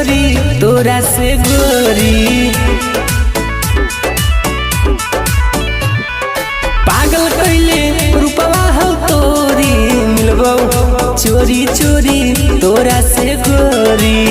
चोरी तोरा से गोरी। पागल कैले रूपवा हो तोरी, मिलबो चोरी चोरी तोरा से गोरी।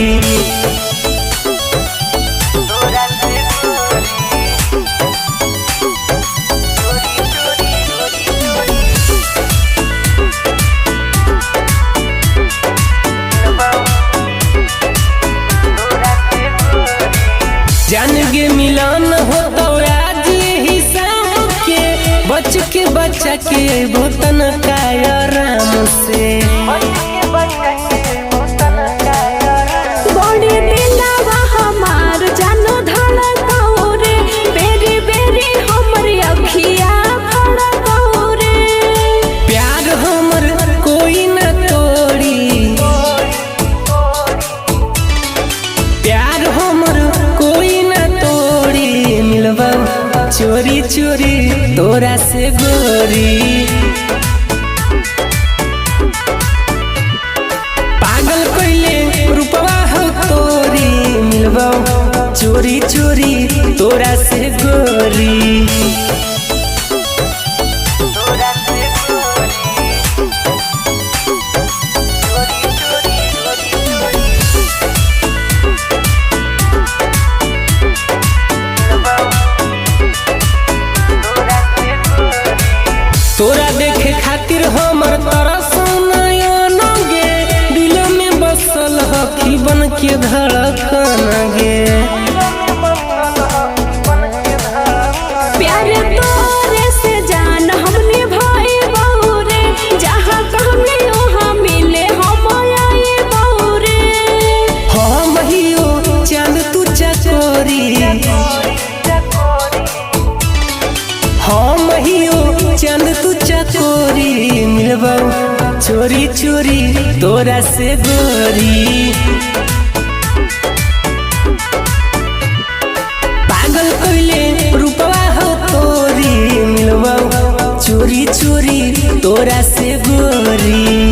जान गे मिलन हो तो आज ही शाम के, बच के बच्चा के भोतन काय राम से। बड़ी दिलवा हमार जानो धड़काओ रे, बेरी बेरी हमर अखिया फड़काओ रे। प्यार हमर कोई न तोड़ी, प्यार हमर कोई न तोड़ी, मिलबो चोरी चोरी तोरा से गोरी। पागल कैले रूपवा हो तोरी, मिलबो चोरी चोरी तोरा से गोरी। तोरा देखे खातिर हमर तरस नयन गे, दिल में बसल हखी बन के धड़कन गे। प्यार तोरे से जान हमने भाई बहू रे, जहाँ कहने वहाँ मिले हम आई बहू रे। हम हियो चांद तू चकोरी, हम हियो चांद तू चकोरी, मिलबो चोरी चोरी तोरा से गोरी। पागल कैले रूपवा हो तोरी, मिलबो चोरी चोरी तोरा से गोरी।